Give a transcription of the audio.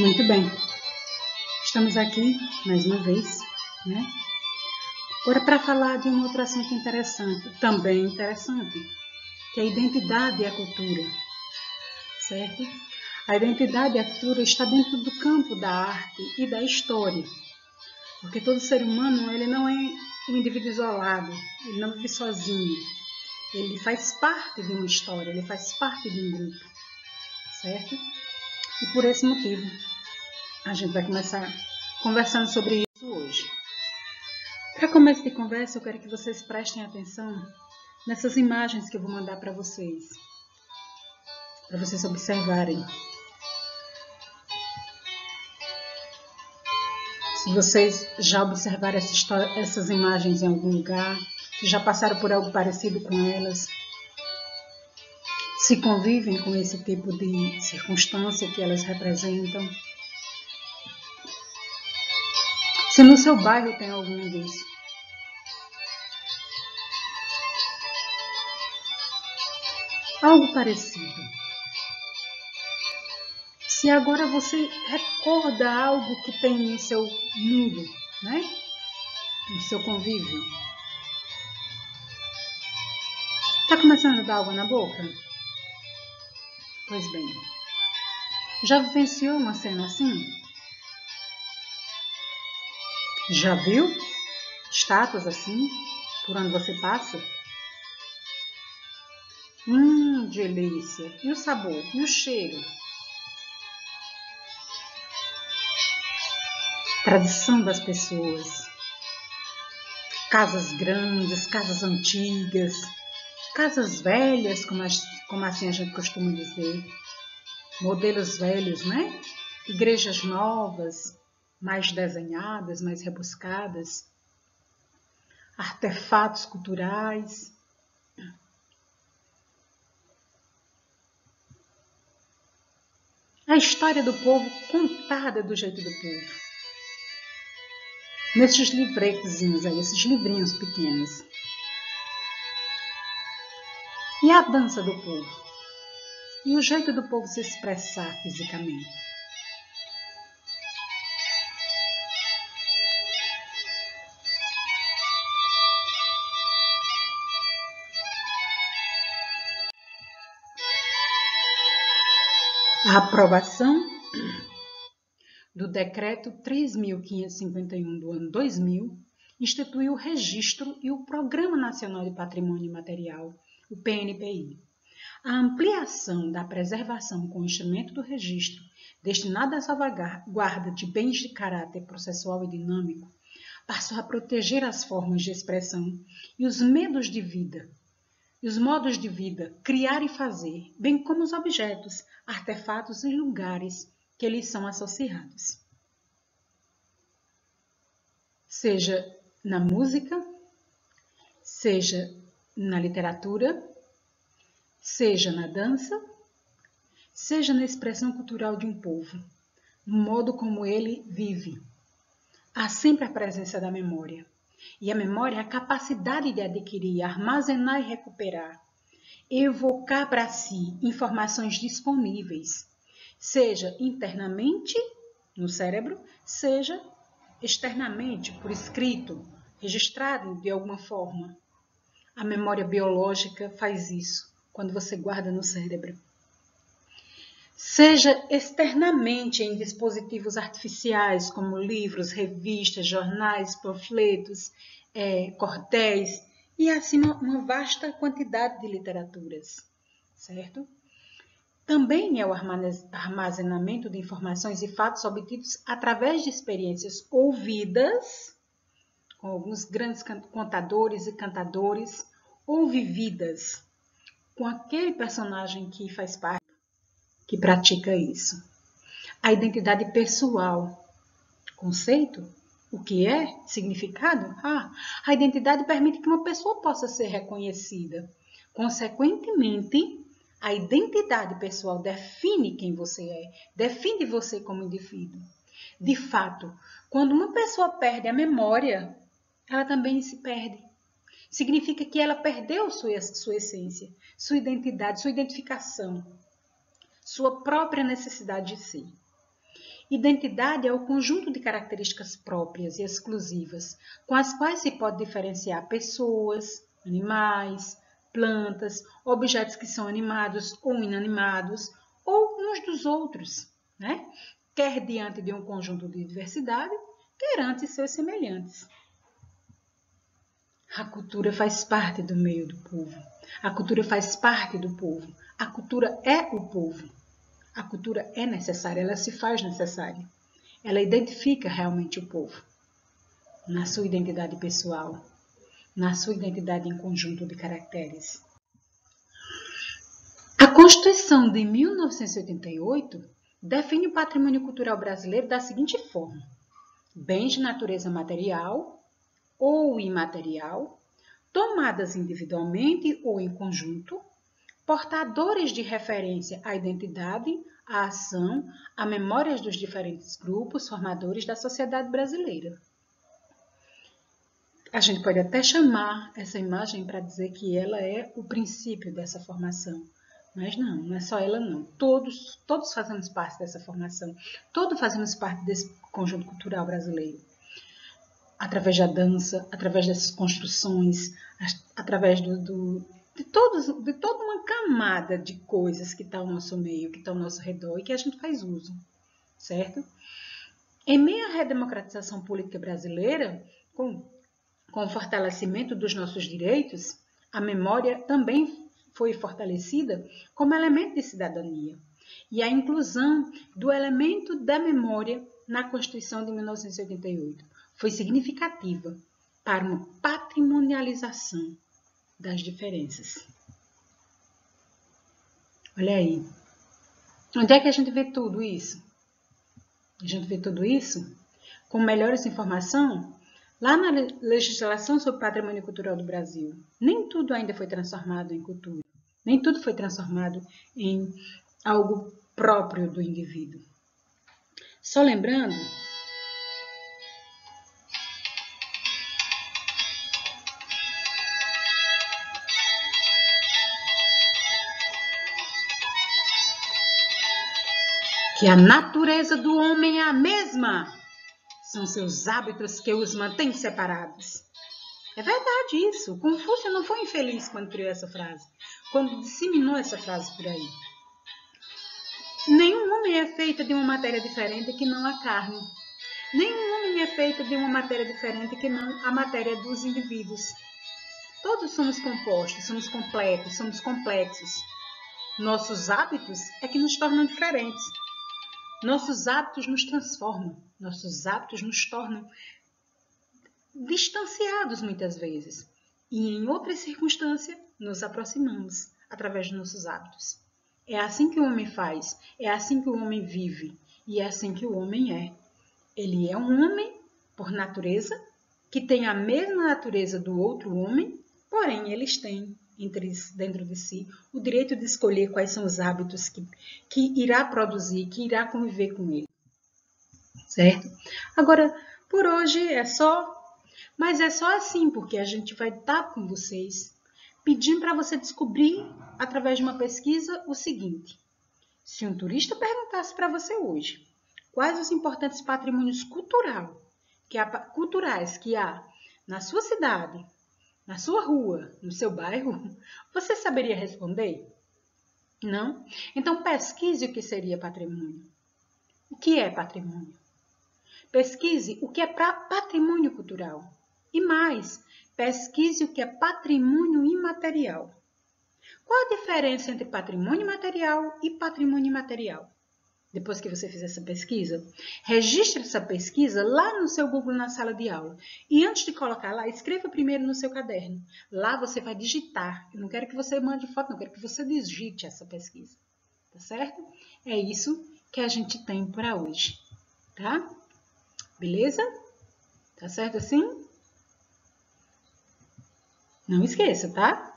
Muito bem, estamos aqui mais uma vez, né? Agora para falar de um outro assunto interessante, também interessante, que é a identidade e a cultura, certo? A identidade e a cultura está dentro do campo da arte e da história, porque todo ser humano ele não é um indivíduo isolado, ele não vive sozinho, ele faz parte de uma história, ele faz parte de um grupo, certo? E por esse motivo, a gente vai começar conversando sobre isso hoje. Para começo de conversa, eu quero que vocês prestem atenção nessas imagens que eu vou mandar para vocês observarem. Se vocês já observaram essas imagens em algum lugar, se já passaram por algo parecido com elas, se convivem com esse tipo de circunstância que elas representam, se no seu bairro tem algum disso. Algo parecido. Se agora você recorda algo que tem no seu mundo, né? No seu convívio. Está começando a dar água na boca? Pois bem. Já vivenciou uma cena assim? Já viu estátuas assim, por onde você passa? Delícia! E o sabor? E o cheiro? Tradição das pessoas. Casas grandes, casas antigas, casas velhas, como assim a gente costuma dizer. Modelos velhos, né? Igrejas novas, mais desenhadas, mais rebuscadas. Artefatos culturais. A história do povo contada do jeito do povo. Nesses livretozinhos aí, esses livrinhos pequenos. E a dança do povo? E o jeito do povo se expressar fisicamente? A aprovação do Decreto 3.551 do ano 2000 instituiu o Registro e o Programa Nacional de Patrimônio Imaterial, o PNPI. A ampliação da preservação com o instrumento do registro, destinado à salvaguarda de bens de caráter processual e dinâmico, passou a proteger as formas de expressão e os modos de vida, criar e fazer, bem como os objetos, artefatos e lugares que lhes são associados. Seja na música, seja na literatura, seja na dança, seja na expressão cultural de um povo, no modo como ele vive. Há sempre a presença da memória. E a memória é a capacidade de adquirir, armazenar e recuperar, evocar para si informações disponíveis, seja internamente no cérebro, seja externamente, por escrito, registrado de alguma forma. A memória biológica faz isso, quando você guarda no cérebro. Seja externamente em dispositivos artificiais, como livros, revistas, jornais, panfletos, cordéis e assim uma vasta quantidade de literaturas, certo? Também é o armazenamento de informações e fatos obtidos através de experiências ouvidas, com alguns grandes contadores e cantadores, ou vividas, com aquele personagem que faz parte, que pratica isso. A identidade pessoal, conceito, o que é? Significado? A identidade permite que uma pessoa possa ser reconhecida. Consequentemente, a identidade pessoal define quem você é, define você como indivíduo. De fato, quando uma pessoa perde a memória, ela também se perde. Significa que ela perdeu sua essência, sua identidade, sua identificação, sua própria necessidade de si. Identidade é o conjunto de características próprias e exclusivas, com as quais se pode diferenciar pessoas, animais, plantas, objetos que são animados ou inanimados, ou uns dos outros, né? Quer diante de um conjunto de diversidade, quer ante seus semelhantes. A cultura faz parte do meio do povo. A cultura faz parte do povo. A cultura é o povo. A cultura é necessária, ela se faz necessária. Ela identifica realmente o povo, na sua identidade pessoal, na sua identidade em conjunto de caracteres. A Constituição de 1988 define o patrimônio cultural brasileiro da seguinte forma: bens de natureza material ou imaterial, tomadas individualmente ou em conjunto, portadores de referência à identidade, à ação, a memórias dos diferentes grupos formadores da sociedade brasileira. A gente pode até chamar essa imagem para dizer que ela é o princípio dessa formação, mas não é só ela não. Todos fazemos parte dessa formação, todos fazemos parte desse conjunto cultural brasileiro. Através da dança, através dessas construções, através de toda uma camada de coisas que está ao nosso meio, que está ao nosso redor e que a gente faz uso, certo? Em meio à redemocratização política brasileira, com o fortalecimento dos nossos direitos, a memória também foi fortalecida como elemento de cidadania. E a inclusão do elemento da memória na Constituição de 1988 foi significativa para uma patrimonialização das diferenças. Olha aí. Onde é que a gente vê tudo isso? A gente vê tudo isso com melhores informações lá na legislação sobre patrimônio cultural do Brasil. Nem tudo ainda foi transformado em cultura. Nem tudo foi transformado em algo próprio do indivíduo. Só lembrando que a natureza do homem é a mesma. São seus hábitos que os mantêm separados. É verdade isso. Confúcio não foi infeliz quando criou essa frase, quando disseminou essa frase por aí. Nenhum homem é feito de uma matéria diferente que não a carne. Nenhum homem é feito de uma matéria diferente que não a matéria dos indivíduos. Todos somos compostos, somos completos, somos complexos. Nossos hábitos é que nos tornam diferentes. Nossos hábitos nos transformam, nossos hábitos nos tornam distanciados muitas vezes. E em outras circunstâncias, nos aproximamos através dos nossos hábitos. É assim que o homem faz, é assim que o homem vive e é assim que o homem é. Ele é um homem, por natureza, que tem a mesma natureza do outro homem, porém eles têm dentro de si o direito de escolher quais são os hábitos que irá produzir, que irá conviver com ele. Certo? Agora, por hoje é só, mas é só assim, porque a gente vai estar com vocês pedindo para você descobrir, através de uma pesquisa, o seguinte: se um turista perguntasse para você hoje quais os importantes patrimônios culturais que há na sua cidade, na sua rua, no seu bairro, você saberia responder? Não? Então pesquise o que seria patrimônio. O que é patrimônio? Pesquise o que é patrimônio cultural. E mais, pesquise o que é patrimônio imaterial. Qual a diferença entre patrimônio material e patrimônio imaterial? Depois que você fizer essa pesquisa, registre essa pesquisa lá no seu Google na sala de aula. E antes de colocar lá, escreva primeiro no seu caderno. Lá você vai digitar. Eu não quero que você mande foto, não quero que você digite essa pesquisa. Tá certo? É isso que a gente tem para hoje. Tá? Beleza? Tá certo assim? Não esqueça, tá?